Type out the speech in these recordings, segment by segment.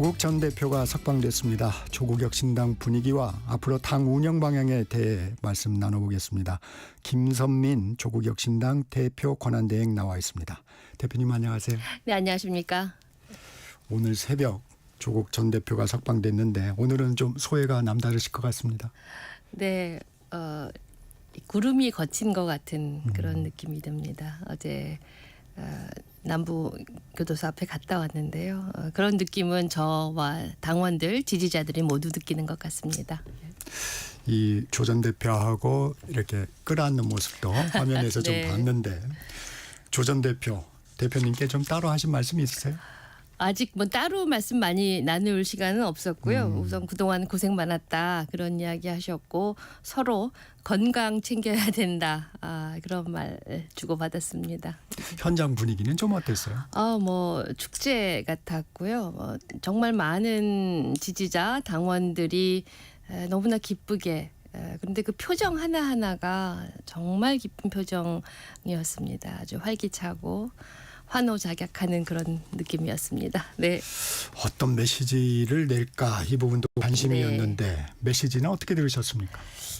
조국 전 대표가 석방됐습니다. 조국혁신당 분위기와 앞으로 당 운영 방향에 대해 말씀 나눠보겠습니다. 김선민 조국혁신당 대표 권한대행 나와 있습니다. 대표님 안녕하세요. 네, 안녕하십니까. 오늘 새벽 조국 전 대표가 석방됐는데 오늘은 좀 소회가 남다르실 것 같습니다. 네, 구름이 거친 것 같은 그런 느낌이 듭니다. 어제 남부 교도소 앞에 갔다 왔는데요. 그런 느낌은 저와 당원들, 지지자들이 모두 느끼는 것 같습니다. 이 조 전 대표하고 이렇게 끌어안는 모습도 화면에서 좀 네. 봤는데 조 전 대표님께 좀 따로 하신 말씀이 있으세요? 아직 뭐 따로 말씀 많이 나눌 시간은 없었고요. 우선 그동안 고생 많았다 그런 이야기 하셨고 서로 건강 챙겨야 된다 그런 말 주고받았습니다. 현장 분위기는 좀 어땠어요? 뭐 축제 같았고요. 정말 많은 지지자 당원들이 너무나 기쁘게 그런데 그 표정 하나하나가 정말 기쁜 표정이었습니다. 아주 활기차고 환호작약하는 그런 느낌이었습니다. 네. 어떤 메시지를 낼까 이 부분도 관심이었는데 메시지는 어떻게 들으셨습니까?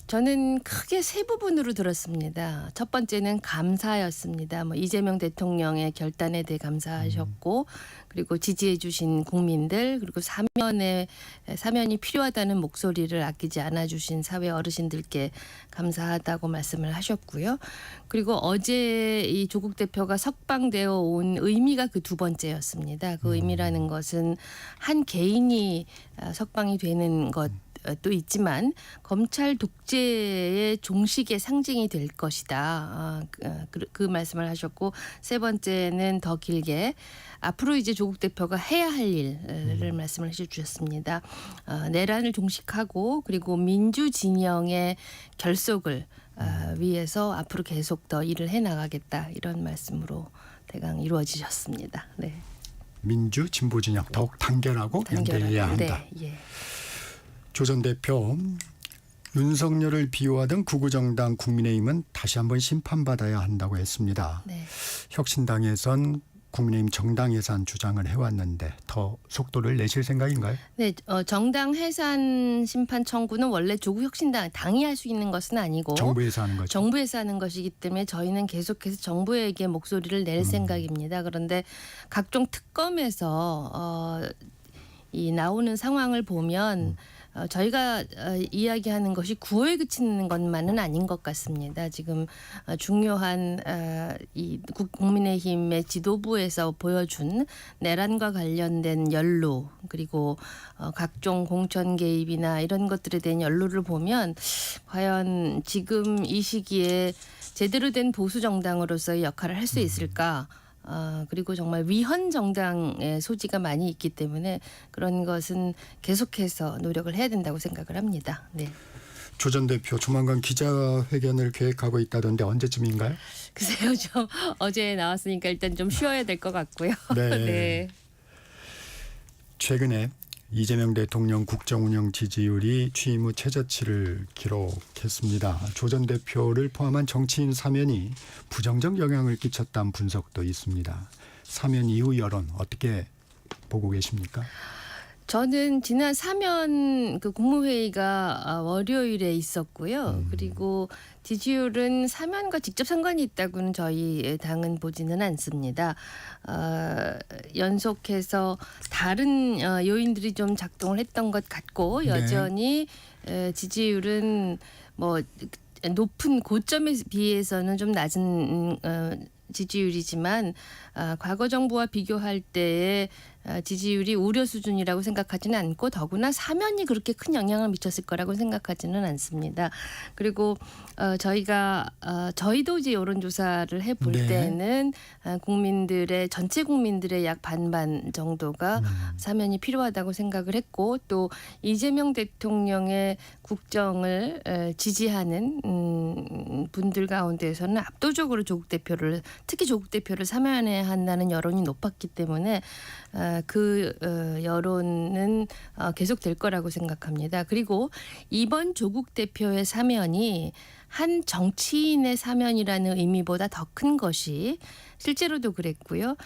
저는 크게 세 부분으로 들었습니다. 첫 번째는 감사였습니다. 이재명 대통령의 결단에 대해 감사하셨고 그리고 지지해 주신 국민들 그리고 사면이 필요하다는 목소리를 아끼지 않아 주신 사회 어르신들께 감사하다고 말씀을 하셨고요. 그리고 어제 이 조국 대표가 석방되어 온 의미가 그 두 번째였습니다. 그 의미라는 것은 한 개인이 석방이 되는 것도 있지만 검찰 독재의 종식의 상징이 될 것이다. 그 말씀을 하셨고 세 번째는 더 길게 앞으로 이제 조국 대표가 해야 할 일을 말씀을 해주셨습니다. 내란을 종식하고 그리고 민주 진영의 결속을 위해서 앞으로 계속 더 일을 해나가겠다 이런 말씀으로 대강 이루어지셨습니다. 네. 민주 진보 진영 더욱 단결하고 연대해야 한다. 네, 예. 조 전 대표 윤석열을 비호하던 구구정당 국민의힘은 다시 한번 심판받아야 한다고 했습니다. 네. 혁신당에선 국민의힘 정당 해산 주장을 해왔는데 더 속도를 내실 생각인가요? 네, 정당 해산 심판 청구는 원래 조국 혁신당 당이 할 수 있는 것은 아니고 정부에서 하는 거죠. 정부에서 하는 것이기 때문에 저희는 계속해서 정부에게 목소리를 낼 생각입니다. 그런데 각종 특검에서 이 나오는 상황을 보면 저희가 이야기하는 것이 9호에 그치는 것만은 아닌 것 같습니다. 지금 중요한 이 국민의힘의 지도부에서 보여준 내란과 관련된 연루 그리고 각종 공천 개입이나 이런 것들에 대한 연루를 보면 과연 지금 이 시기에 제대로 된 보수 정당으로서의 역할을 할 수 있을까? 그리고 정말 위헌 정당의 소지가 많이 있기 때문에 그런 것은 계속해서 노력을 해야 된다고 생각을 합니다. 네. 조 전 대표 조만간 기자회견을 계획하고 있다던데 언제쯤인가요? 글쎄요, 좀 어제 나왔으니까 일단 좀 쉬어야 될 것 같고요. 네. 네. 최근에 이재명 대통령 국정운영 지지율이 취임 후 최저치를 기록했습니다. 조 전 대표를 포함한 정치인 사면이 부정적 영향을 끼쳤다는 분석도 있습니다. 사면 이후 여론 어떻게 보고 계십니까? 저는 지난 사면 그 국무회의가 월요일에 있었고요. 그리고 지지율은 사면과 직접 상관이 있다고는 저희 당은 보지는 않습니다. 연속해서 다른 요인들이 좀 작동을 했던 것 같고 여전히 지지율은 높은 고점에 비해서는 좀 낮은 지지율이지만 과거 정부와 비교할 때의 지지율이 우려 수준이라고 생각하지는 않고 더구나 사면이 그렇게 큰 영향을 미쳤을 거라고 생각하지는 않습니다. 그리고 저희도 이제 여론조사를 해볼 때는 전체 국민들의 약 반반 정도가 사면이 필요하다고 생각을 했고 또 이재명 대통령의 국정을 지지하는 분들 가운데에서는 압도적으로 특히 조국 대표를 사면해야 한다는 여론이 높았기 때문에 그 여론은 계속될 거라고 생각합니다. 그리고 이번 조국 대표의 사면이 한 정치인의 사면이라는 의미보다 더 큰 것이 실제로도 그랬고요.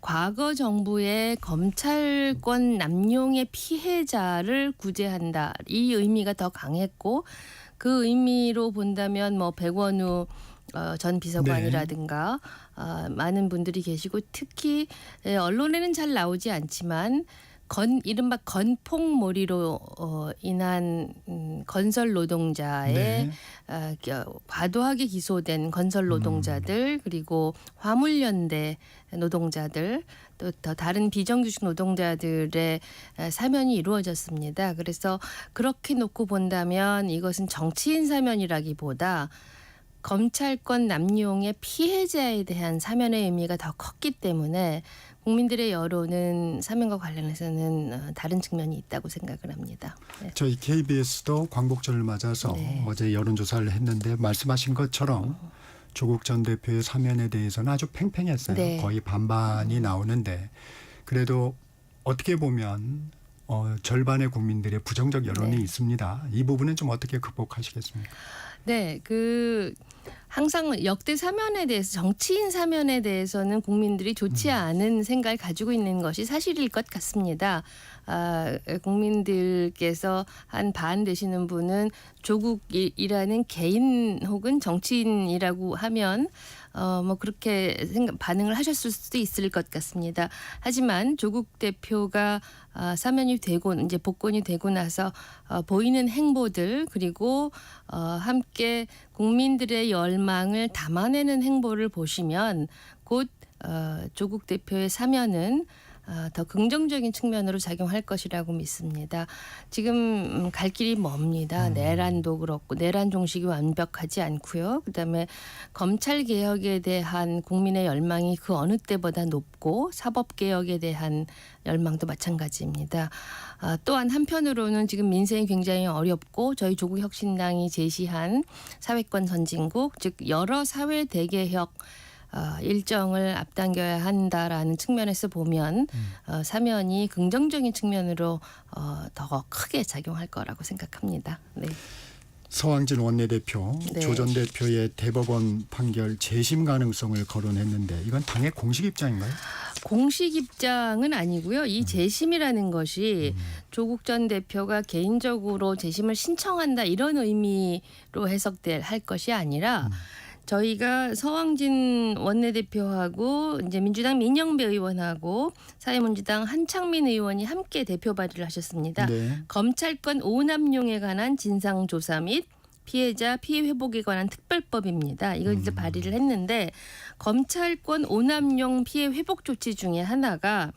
과거 정부의 검찰권 남용의 피해자를 구제한다. 이 의미가 더 강했고 그 의미로 본다면 뭐 백원우 전 비서관이라든가 많은 분들이 계시고 특히 언론에는 잘 나오지 않지만 이른바 건폭몰이로 인한 건설 노동자의 네. 과도하게 기소된 건설 노동자들 그리고 화물연대 노동자들 또 다른 비정규직 노동자들의 사면이 이루어졌습니다. 그래서 그렇게 놓고 본다면 이것은 정치인 사면이라기보다 검찰권 남용의 피해자에 대한 사면의 의미가 더 컸기 때문에 국민들의 여론은 사면과 관련해서는 다른 측면이 있다고 생각을 합니다. 네. 저희 KBS도 광복절을 맞아서 네. 어제 여론조사를 했는데 말씀하신 것처럼 조국 전 대표의 사면에 대해서는 아주 팽팽했어요. 네. 거의 반반이 나오는데 그래도 어떻게 보면 절반의 국민들의 부정적 여론이 네. 있습니다. 이 부분은 좀 어떻게 극복하시겠습니까? 네, 항상 역대 사면에 대해서 정치인 사면에 대해서는 국민들이 좋지 않은 생각을 가지고 있는 것이 사실일 것 같습니다. 국민들께서 한 반 되시는 분은 조국이라는 개인 혹은 정치인이라고 하면 뭐 그렇게 반응을 하셨을 수도 있을 것 같습니다. 하지만 조국 대표가 사면이 되고 이제 복권이 되고 나서 보이는 행보들 그리고 함께 국민들의 열망을 담아내는 행보를 보시면 곧 조국 대표의 사면은 더 긍정적인 측면으로 작용할 것이라고 믿습니다. 지금 갈 길이 멉니다. 내란도 그렇고 내란 종식이 완벽하지 않고요. 그다음에 검찰 개혁에 대한 국민의 열망이 그 어느 때보다 높고 사법 개혁에 대한 열망도 마찬가지입니다. 또한 한편으로는 지금 민생이 굉장히 어렵고 저희 조국혁신당이 제시한 사회권 선진국 즉 여러 사회 대개혁 일정을 앞당겨야 한다라는 측면에서 보면 사면이 긍정적인 측면으로 더 크게 작용할 거라고 생각합니다. 네. 서왕진 원내대표, 네. 조 전 대표의 대법원 판결 재심 가능성을 거론했는데 이건 당의 공식 입장인가요? 공식 입장은 아니고요. 이 재심이라는 것이 조국 전 대표가 개인적으로 재심을 신청한다 이런 의미로 할 것이 아니라 저희가 서왕진 원내대표하고 이제 민주당 민영배 의원하고 사회민주당 한창민 의원이 함께 대표 발의를 하셨습니다. 네. 검찰권 오남용에 관한 진상조사 및 피해자 피해 회복에 관한 특별법입니다. 이걸 이제 발의를 했는데 검찰권 오남용 피해 회복 조치 중에 하나가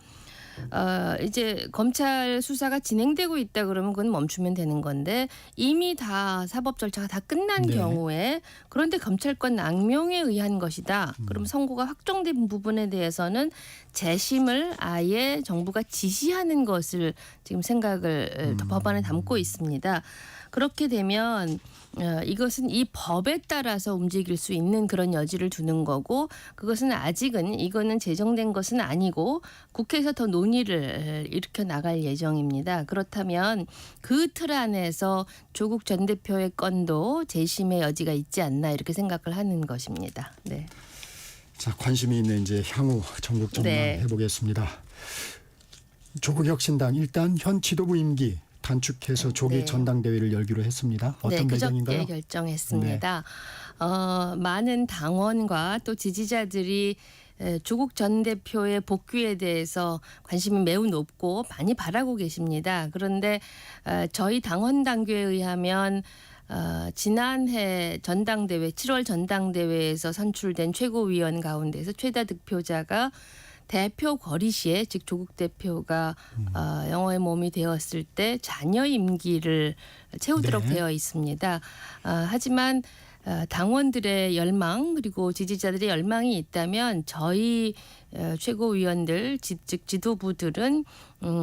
이제 검찰 수사가 진행되고 있다 그러면 그건 멈추면 되는 건데 이미 다 사법 절차가 다 끝난 네. 경우에 그런데 검찰권 남용에 의한 것이다. 그럼 선고가 확정된 부분에 대해서는 재심을 아예 정부가 지시하는 것을 지금 생각을 법안에 담고 있습니다. 그렇게 되면 이것은 이 법에 따라서 움직일 수 있는 그런 여지를 두는 거고 그것은 아직은 이거는 제정된 것은 아니고 국회에서 더 논의를 일으켜 나갈 예정입니다. 그렇다면 그 틀 안에서 조국 전 대표의 건도 재심의 여지가 있지 않나 이렇게 생각을 하는 것입니다. 네. 자, 관심이 있는 이제 향후 전국 전망 네. 해보겠습니다. 조국혁신당 일단 현 지도부 임기 단축해서 조기 네. 전당대회를 열기로 했습니다. 어떤 배경인가요? 그저께 결정했습니다. 많은 당원과 또 지지자들이 조국 전 대표의 복귀에 대해서 관심이 매우 높고 많이 바라고 계십니다. 그런데 저희 당원 당규에 의하면 지난해 전당대회 7월 전당대회에서 선출된 최고위원 가운데서 최다 득표자가 대표 거리 시에 즉 조국 대표가 영어의 몸이 되었을 때 잔여 임기를 채우도록 네. 되어 있습니다. 하지만 당원들의 열망 그리고 지지자들의 열망이 있다면 저희 최고위원들 즉 지도부들은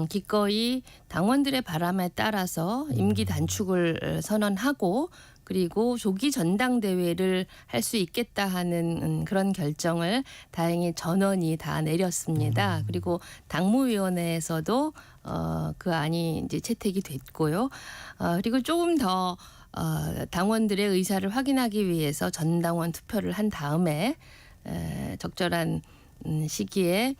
기꺼이 당원들의 바람에 따라서 임기 단축을 선언하고 그리고 조기 전당대회를 할 수 있겠다 하는 그런 결정을 다행히 전원이 다 내렸습니다. 그리고 당무위원회에서도 그 안이 이제 채택이 됐고요. 그리고 조금 더 당원들의 의사를 확인하기 위해서 전당원 투표를 한 다음에 적절한 시기에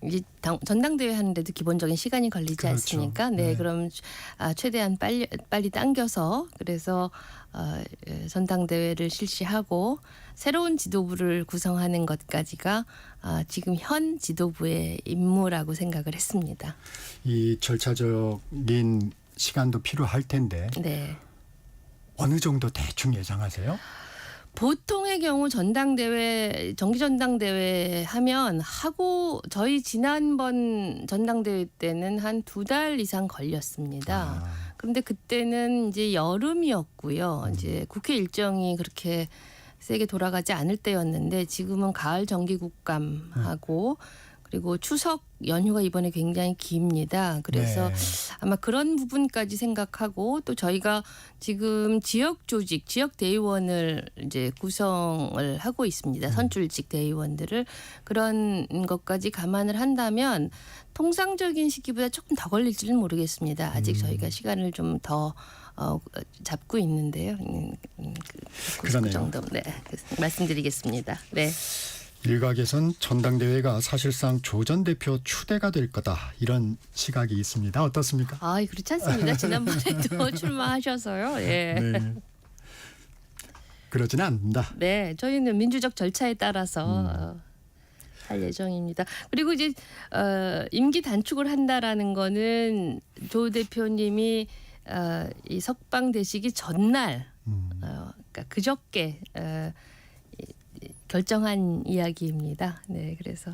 이제 전당대회 하는데도 기본적인 시간이 걸리지 그렇죠. 않습니까? 네, 네. 그럼 최대한 빨리 당겨서 그래서 전당대회를 실시하고 새로운 지도부를 구성하는 것까지가 지금 현 지도부의 임무라고 생각을 했습니다. 이 절차적인 시간도 필요할 텐데 네. 어느 정도 대충 예상하세요? 보통의 경우 전당대회 정기 전당대회 하면 하고 저희 지난번 전당대회 때는 한 2달 이상 걸렸습니다. 그런데 그때는 이제 여름이었고요. 이제 국회 일정이 그렇게 세게 돌아가지 않을 때였는데 지금은 가을 정기국감하고 그리고 추석 연휴가 이번에 굉장히 깁니다. 그래서 네. 아마 그런 부분까지 생각하고 또 저희가 지금 지역 조직, 지역 대의원을 이제 구성을 하고 있습니다. 선출직 대의원들을 그런 것까지 감안을 한다면 통상적인 시기보다 조금 더 걸릴지는 모르겠습니다. 아직 저희가 시간을 좀 더 잡고 있는데요. 그 그러네요. 정도 네 말씀드리겠습니다. 네. 일각에선 전당대회가 사실상 조 전 대표 추대가 될 거다 이런 시각이 있습니다. 어떻습니까? 그렇지 않습니다. 지난번에도 출마하셔서요. 예. 네. 그러지는 않는다. 네, 저희는 민주적 절차에 따라서 할 예정입니다. 그리고 이제 임기 단축을 한다라는 거는 조 대표님이 이 석방되시기 전날, 그러니까 그저께 결정한 이야기입니다. 네, 그래서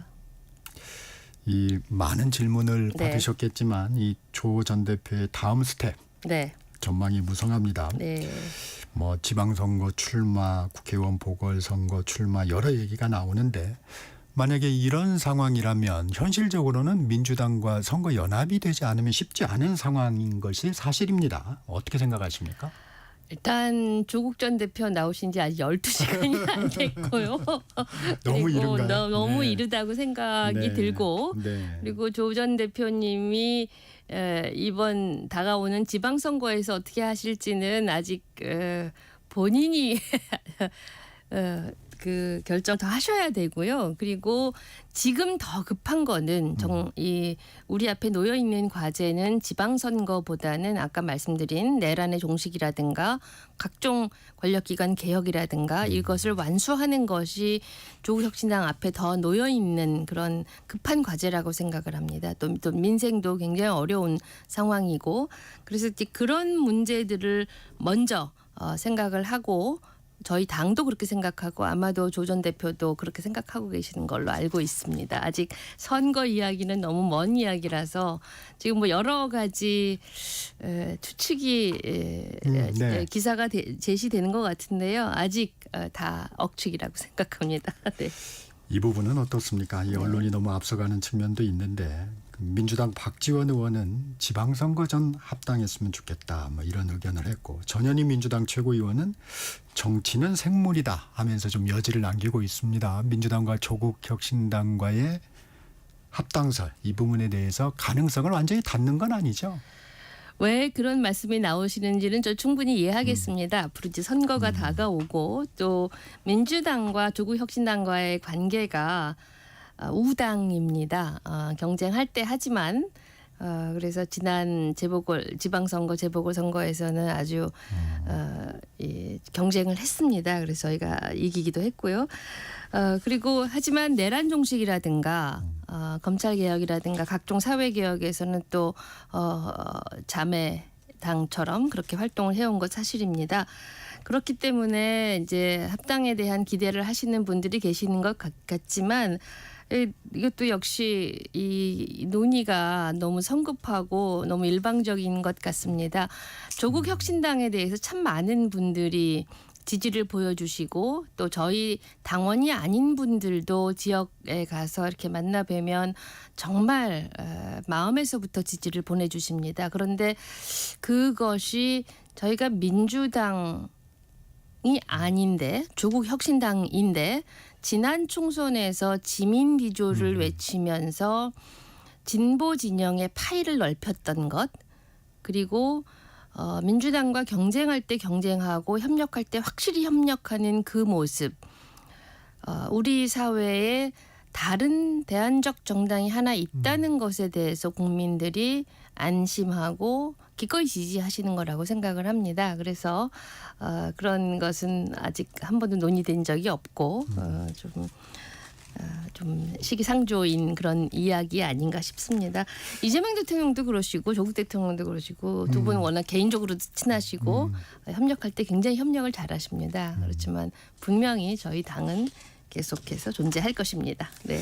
이 많은 질문을 네. 받으셨겠지만 이 조 전 대표의 다음 스텝 네, 전망이 무성합니다. 네, 뭐 지방선거 출마, 국회의원 보궐선거 출마 여러 얘기가 나오는데 만약에 이런 상황이라면 현실적으로는 민주당과 선거 연합이 되지 않으면 쉽지 않은 상황인 것이 사실입니다. 어떻게 생각하십니까? 일단 조국 전 대표 나오신 지 아직 12시간이 안 됐고요. 너무 그리고 이른가요? 너무 네. 이르다고 생각이 네. 들고 네. 그리고 조 전 대표님이 이번 다가오는 지방선거에서 어떻게 하실지는 아직 본인이 그 결정 더 하셔야 되고요. 그리고 지금 더 급한 거는 이 우리 앞에 놓여 있는 과제는 지방선거보다는 아까 말씀드린 내란의 종식이라든가 각종 권력기관 개혁이라든가 이것을 완수하는 것이 조국혁신당 앞에 더 놓여 있는 그런 급한 과제라고 생각을 합니다. 또 민생도 굉장히 어려운 상황이고 그래서 이제 그런 문제들을 먼저 생각을 하고 저희 당도 그렇게 생각하고 아마도 조 전 대표도 그렇게 생각하고 계시는 걸로 알고 있습니다. 아직 선거 이야기는 너무 먼 이야기라서 지금 뭐 여러 가지 추측이 네. 기사가 제시되는 것 같은데요. 아직 다 억측이라고 생각합니다. 네. 이 부분은 어떻습니까? 이 언론이 너무 앞서가는 측면도 있는데 민주당 박지원 의원은 지방선거 전 합당했으면 좋겠다 뭐 이런 의견을 했고 전현희 민주당 최고위원은 정치는 생물이다 하면서 좀 여지를 남기고 있습니다. 민주당과 조국혁신당과의 합당설 이 부분에 대해서 가능성을 완전히 닫는 건 아니죠. 왜 그런 말씀이 나오시는지는 저 충분히 이해하겠습니다. 앞으로 이제 선거가 다가오고 또 민주당과 조국혁신당과의 관계가 우당입니다. 경쟁할 때 하지만 그래서 지난 지방선거 재보궐선거에서는 아주 경쟁을 했습니다. 그래서 저희가 이기기도 했고요. 그리고 하지만 내란 종식이라든가 검찰 개혁이라든가 각종 사회 개혁에서는 또 자매 당처럼 그렇게 활동을 해온 것 사실입니다. 그렇기 때문에 이제 합당에 대한 기대를 하시는 분들이 계시는 것 같지만 이것도 역시 이 논의가 너무 성급하고 너무 일방적인 것 같습니다. 조국 혁신당에 대해서 참 많은 분들이 지지를 보여주시고 또 저희 당원이 아닌 분들도 지역에 가서 이렇게 만나 뵈면 정말 마음에서부터 지지를 보내주십니다. 그런데 그것이 저희가 민주당이 아닌데 조국 혁신당인데 지난 총선에서 지민 비조를 외치면서 진보 진영의 파이를 넓혔던 것, 그리고 민주당과 경쟁할 때 경쟁하고 협력할 때 확실히 협력하는 그 모습, 우리 사회에 다른 대안적 정당이 하나 있다는 것에 대해서 국민들이 안심하고 기꺼이 지지하시는 거라고 생각을 합니다. 그래서 그런 것은 아직 한 번도 논의된 적이 없고 좀 시기상조인 그런 이야기 아닌가 싶습니다. 이재명 대통령도 그러시고 조국 대통령도 그러시고 두 분 워낙 개인적으로도 친하시고 협력할 때 굉장히 협력을 잘하십니다. 그렇지만 분명히 저희 당은 계속해서 존재할 것입니다. 네.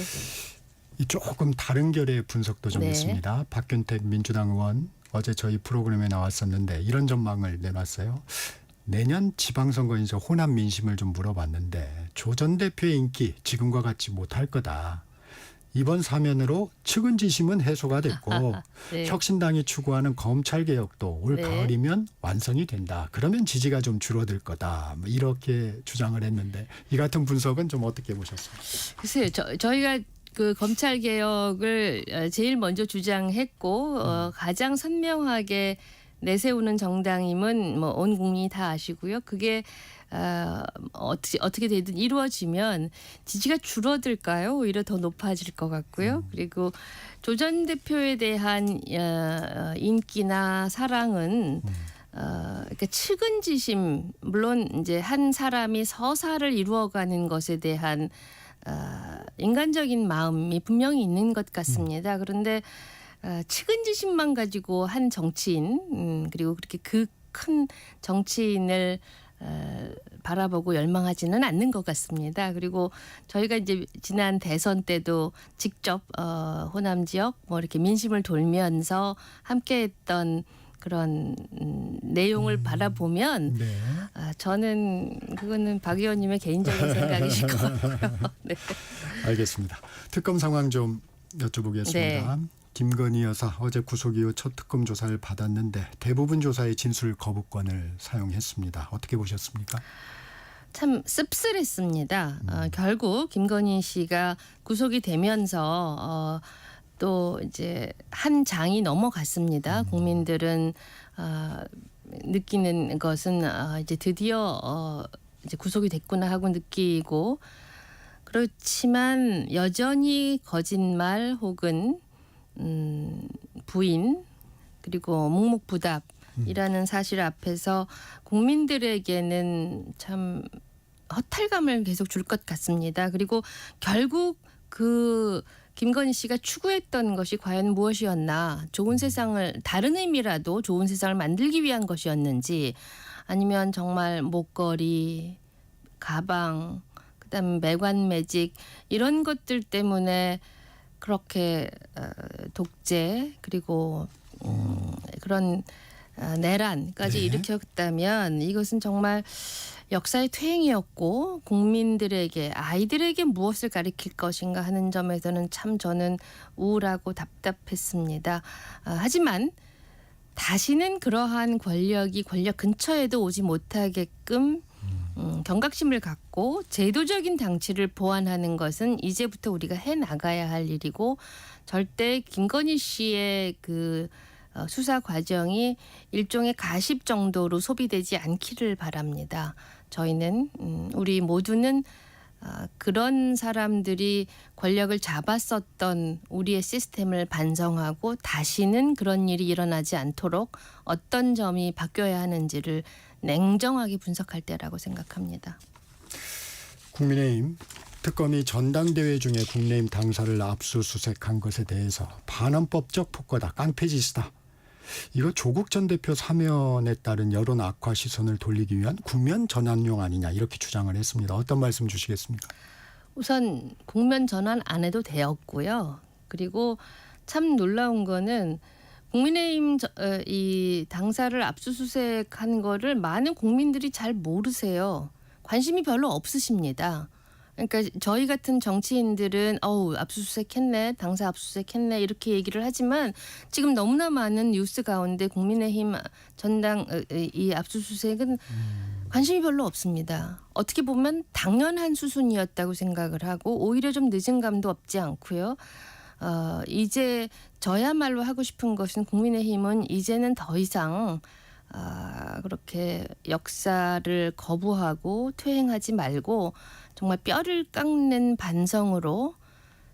이 조금 다른 결의 분석도 좀 네. 있습니다. 박균택 민주당 의원 어제 저희 프로그램에 나왔었는데 이런 전망을 내놨어요. 내년 지방선거에서 호남 민심을 좀 물어봤는데 조 전 대표의 인기 지금과 같지 못할 거다. 이번 사면으로 측은지심은 해소가 됐고 네. 혁신당이 추구하는 검찰개혁도 올 네. 가을이면 완성이 된다. 그러면 지지가 좀 줄어들 거다. 뭐 이렇게 주장을 했는데 이 같은 분석은 좀 어떻게 보셨습니까? 글쎄요. 저희가 그 검찰 개혁을 제일 먼저 주장했고 가장 선명하게 내세우는 정당임은 뭐 온 국민이 다 아시고요. 그게 어떻게 되든 이루어지면 지지가 줄어들까요? 오히려 더 높아질 것 같고요. 그리고 조 전 대표에 대한 인기나 사랑은 그러니까 측은지심, 물론 이제 한 사람이 서사를 이루어가는 것에 대한 인간적인 마음이 분명히 있는 것 같습니다. 그런데 측은지심만 가지고 한 정치인 그리고 그렇게 그 큰 정치인을 바라보고 열망하지는 않는 것 같습니다. 그리고 저희가 이제 지난 대선 때도 직접 호남 지역 뭐 이렇게 민심을 돌면서 함께했던 그런 내용을 바라보면 네. 저는 그거는 박 의원님의 개인적인 생각이실 것 같고요. 네. 알겠습니다. 특검 상황 좀 여쭤보겠습니다. 네. 김건희 여사 어제 구속 이후 첫 특검 조사를 받았는데 대부분 조사의 진술 거부권을 사용했습니다. 어떻게 보셨습니까? 참 씁쓸했습니다. 결국 김건희 씨가 구속이 되면서 또 이제 한 장이 넘어갔습니다. 국민들은 느끼는 것은 이제 드디어 이제 구속이 됐구나 하고 느끼고, 그렇지만 여전히 거짓말 혹은 부인 그리고 묵묵부답이라는 사실 앞에서 국민들에게는 참 허탈감을 계속 줄 것 같습니다. 그리고 결국 그 김건희 씨가 추구했던 것이 과연 무엇이었나, 좋은 세상을, 다른 의미라도 좋은 세상을 만들기 위한 것이었는지, 아니면 정말 목걸이, 가방, 그다음 매관 매직 이런 것들 때문에 그렇게 독재 그리고 그런 내란까지 네. 일으켰다면 이것은 정말 역사의 퇴행이었고 국민들에게, 아이들에게 무엇을 가르칠 것인가 하는 점에서는 참 저는 우울하고 답답했습니다. 하지만 다시는 그러한 권력이 권력 근처에도 오지 못하게끔 경각심을 갖고 제도적인 장치를 보완하는 것은 이제부터 우리가 해 나가야 할 일이고, 절대 김건희 씨의 그 수사 과정이 일종의 가십 정도로 소비되지 않기를 바랍니다. 저희는 우리 모두는 그런 사람들이 권력을 잡았었던 우리의 시스템을 반성하고 다시는 그런 일이 일어나지 않도록 어떤 점이 바뀌어야 하는지를 냉정하게 분석할 때라고 생각합니다. 국민의힘 특검이 전당대회 중에 국민의힘 당사를 압수수색한 것에 대해서 반헌법적 폭거다, 깡패짓이다. 이거 조국 전 대표 사면에 따른 여론 악화 시선을 돌리기 위한 국면 전환용 아니냐, 이렇게 주장을 했습니다. 어떤 말씀 주시겠습니까? 우선 국면 전환 안 해도 되었고요. 그리고 참 놀라운 거는 국민의힘 이 당사를 압수수색한 거를 많은 국민들이 잘 모르세요. 관심이 별로 없으십니다. 그러니까 저희 같은 정치인들은 압수수색했네, 당사 압수수색했네 이렇게 얘기를 하지만 지금 너무나 많은 뉴스 가운데 국민의힘 전당 이 압수수색은 관심이 별로 없습니다. 어떻게 보면 당연한 수순이었다고 생각을 하고 오히려 좀 늦은 감도 없지 않고요. 이제 저야말로 하고 싶은 것은 국민의힘은 이제는 더 이상 그렇게 역사를 거부하고 퇴행하지 말고 정말 뼈를 깎는 반성으로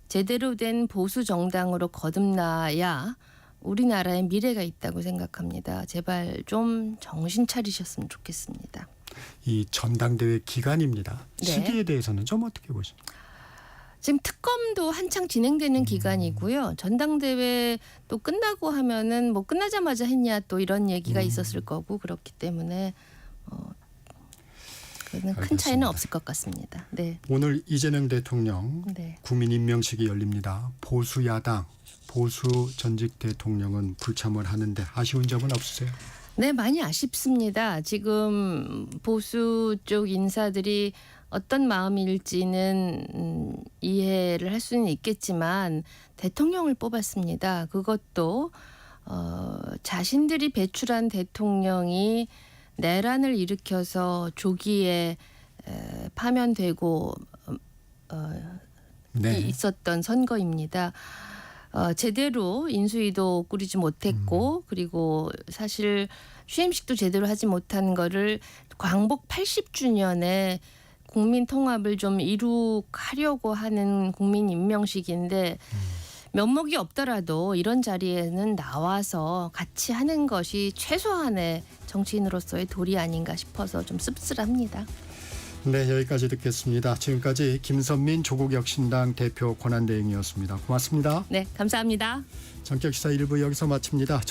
제대로 된 보수 정당으로 거듭나야 우리나라의 미래가 있다고 생각합니다. 제발 좀 정신 차리셨으면 좋겠습니다. 이 전당대회 기간입니다. 네. 시기에 대해서는 좀 어떻게 보십니까? 지금 특검도 한창 진행되는 기간이고요. 전당대회 또 끝나고 하면은 뭐 끝나자마자 했냐 또 이런 얘기가 있었을 거고 그렇기 때문에 그는 큰 차이는 알겠습니다. 없을 것 같습니다. 네. 오늘 이재명 대통령 네. 국민 임명식이 열립니다. 보수 야당, 보수 전직 대통령은 불참을 하는데 아쉬운 점은 없으세요? 네, 많이 아쉽습니다. 지금 보수 쪽 인사들이 어떤 마음일지는 이해를 할 수는 있겠지만 대통령을 뽑았습니다. 그것도 자신들이 배출한 대통령이 내란을 일으켜서 조기에 파면되고 네. 있었던 선거입니다. 제대로 인수위도 꾸리지 못했고 그리고 사실 취임식도 제대로 하지 못한 거를 광복 80주년에 국민 통합을 좀 이룩하려고 하는 국민 임명식인데 면목이 없더라도 이런 자리에는 나와서 같이 하는 것이 최소한의 정치인으로서의 도리 아닌가 싶어서 좀 씁쓸합니다. 네, 여기까지 듣겠습니다. 지금까지 김선민 조국혁신당 대표 권한대행이었습니다. 고맙습니다. 네, 감사합니다. 전격시사 1부 여기서 마칩니다.